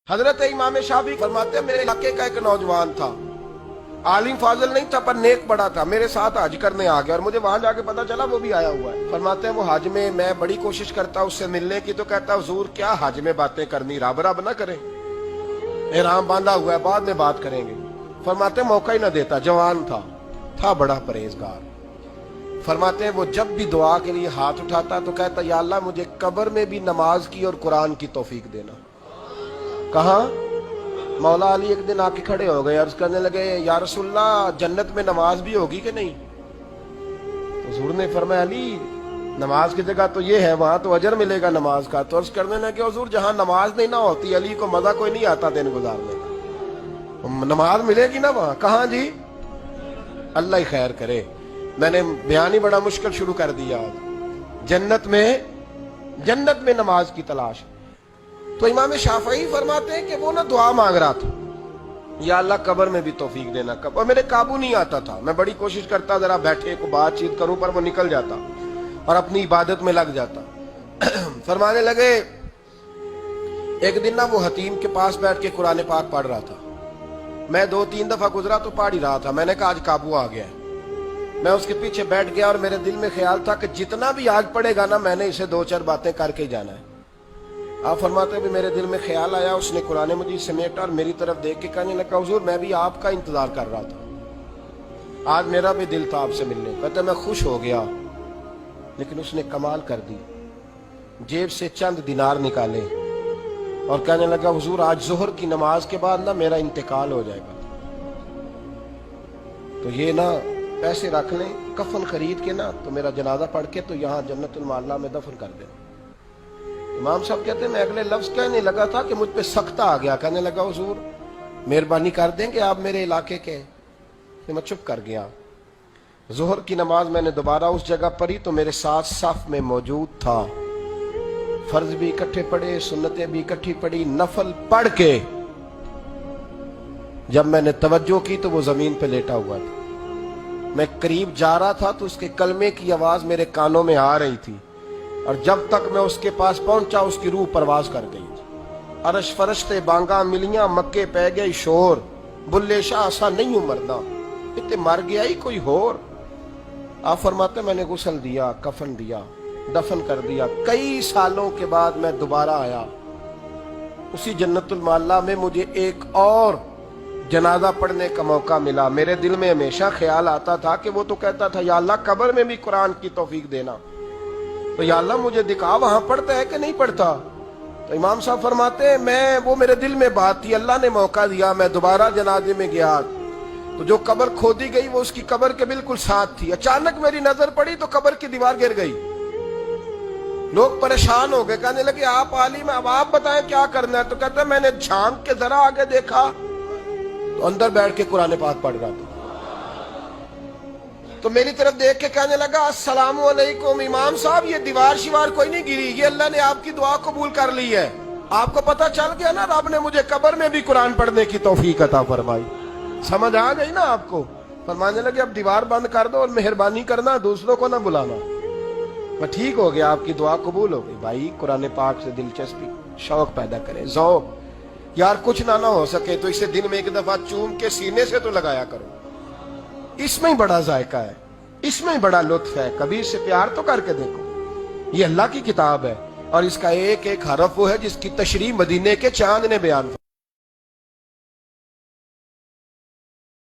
حضرت امام شافعی فرماتے ہیں میرے علاقے کا ایک نوجوان تھا، عالم فاضل نہیں تھا پر نیک بڑا تھا، میرے ساتھ حج کرنے آ گیا اور مجھے وہاں جا کے پتا چلا وہ بھی آیا ہوا ہے۔ فرماتے ہیں وہ حج میں بڑی کوشش کرتا اس سے ملنے کی، تو کہتا حضور کیا حج میں باتیں کرنی، رب رب نہ کریں، احرام باندھا ہوا ہے بعد میں بات کریں گے۔ فرماتے ہیں موقع ہی نہ دیتا، جوان تھا بڑا پرہیزگار۔ فرماتے ہیں وہ جب بھی دعا کے لیے ہاتھ اٹھاتا تو کہتا یا اللہ مجھے قبر میں بھی نماز کی اور قرآن کی توفیق دینا۔ کہاں؟ مولا علی ایک دن آ کے کھڑے ہو گئے، عرض کرنے لگے یا رسول اللہ جنت میں نماز بھی ہوگی کہ نہیں؟ حضور نے فرمایا علی نماز کی جگہ تو یہ ہے، وہاں تو اجر ملے گا نماز کا۔ تو عرض کرنے لگے حضور جہاں نماز نہیں نہ ہوتی علی کو مزہ کوئی نہیں آتا دن گزارنے، نماز ملے گی نا وہاں۔ کہاں جی؟ اللہ ہی خیر کرے، میں نے بیان ہی بڑا مشکل شروع کر دیا۔ جنت میں نماز کی تلاش۔ تو امام شافعی فرماتے ہیں کہ وہ نہ دعا مانگ رہا تھا یا اللہ قبر میں بھی توفیق دینا، اور میرے قابو نہیں آتا تھا، میں بڑی کوشش کرتا ذرا بیٹھے کو بات چیت کروں پر وہ نکل جاتا اور اپنی عبادت میں لگ جاتا۔ فرمانے لگے ایک دن نہ وہ حتیم کے پاس بیٹھ کے قرآن پاک پڑھ رہا تھا، میں 2-3 دفعہ گزرا تو پڑھ ہی رہا تھا، میں نے کہا آج قابو آ گیا ہے۔ میں اس کے پیچھے بیٹھ گیا اور میرے دل میں خیال تھا کہ جتنا بھی آج پڑھے گا نا میں نے اسے 2-4 باتیں کر کے جانا ہے۔ آپ فرماتے ہیں میرے دل میں خیال آیا، اس نے قرآن مجید سمیٹا اور میری طرف دیکھ کے کہنے لگا حضور میں بھی آپ کا انتظار کر رہا تھا، آج میرا بھی دل تھا آپ سے ملنے۔ کہتے میں خوش ہو گیا، لیکن اس نے کمال کر دی، جیب سے چند دینار نکالے اور کہنے لگا حضور آج ظہر کی نماز کے بعد نا میرا انتقال ہو جائے گا، تو یہ نا پیسے رکھ لیں، کفن خرید کے نا تو میرا جنازہ پڑھ کے تو یہاں جنت المعلا میں دفن کر دیں۔ امام صاحب کہتے ہیں میں اگلے لفظ کہنے لگا تھا کہ مجھ پہ سختہ آ گیا، کہنے لگا حضور مہربانی کر دیں کہ آپ میرے علاقے کے، میں چپ کر گیا۔ ظہر کی نماز میں نے دوبارہ اس جگہ پڑھی تو میرے ساتھ صف میں موجود تھا، فرض بھی اکٹھے پڑھے، سنتیں بھی اکٹھی پڑھی، نفل پڑھ کے جب میں نے توجہ کی تو وہ زمین پہ لیٹا ہوا تھا۔ میں قریب جا رہا تھا تو اس کے کلمے کی آواز میرے کانوں میں آ رہی تھی، اور جب تک میں اس کے پاس پہنچا اس کی روح پرواز کر گئی۔ عرش فرشتے بانگاں ملیاں، مکے پہ گئی شور، بلے شاہ ایسا نہیں ہوں مردہ، اتنے مر گیا ہی کوئی ہور۔ آپ فرماتے میں نے غسل دیا، کفن دیا، دفن کر دیا۔ کئی سالوں کے بعد میں دوبارہ آیا، اسی جنت المعلا میں مجھے ایک اور جنازہ پڑھنے کا موقع ملا۔ میرے دل میں ہمیشہ خیال آتا تھا کہ وہ تو کہتا تھا یا اللہ قبر میں بھی قرآن کی توفیق دینا، تو یا اللہ مجھے دکھا وہاں پڑھتا ہے کہ نہیں پڑھتا۔ تو امام صاحب فرماتے ہیں وہ میرے دل میں بات تھی، اللہ نے موقع دیا، میں دوبارہ جنازے میں گیا تو جو قبر کھودی گئی وہ اس کی قبر کے بالکل ساتھ تھی۔ اچانک میری نظر پڑی تو قبر کی دیوار گر گئی، لوگ پریشان ہو گئے، کہنے لگے آپ عالم اب آپ بتائیں کیا کرنا ہے؟ تو کہتا ہے میں نے جھانک کے ذرا آگے دیکھا تو اندر بیٹھ کے قرآن پاک پڑھ رہا تھا، تو میری طرف دیکھ کے کہنے لگا السلام علیکم امام صاحب یہ دیوار شیوار کوئی نہیں گری، یہ اللہ نے آپ کی دعا قبول کر لی ہے۔ آپ کو پتہ چل گیا نا رب نے مجھے قبر میں بھی قرآن پڑھنے کی توفیق عطا فرمائی، سمجھ آ گئی نا آپ کو؟ فرمانے لگے اب دیوار بند کر دو اور مہربانی کرنا دوسروں کو نہ بلانا۔ میں ٹھیک ہو گیا، آپ کی دعا قبول ہو گئی۔ بھائی قرآن پاک سے دلچسپی، شوق پیدا کریں، ذوق۔ یار کچھ نہ ہو سکے تو اسے دن میں ایک دفعہ چوم کے سینے سے تو لگایا کرو، اس میں ہی بڑا ذائقہ ہے، اس میں ہی بڑا لطف ہے، کبھی اس سے پیار تو کر کے دیکھو۔ یہ اللہ کی کتاب ہے اور اس کا ایک ایک حرف وہ ہے جس کی تشریح مدینے کے چاند نے بیان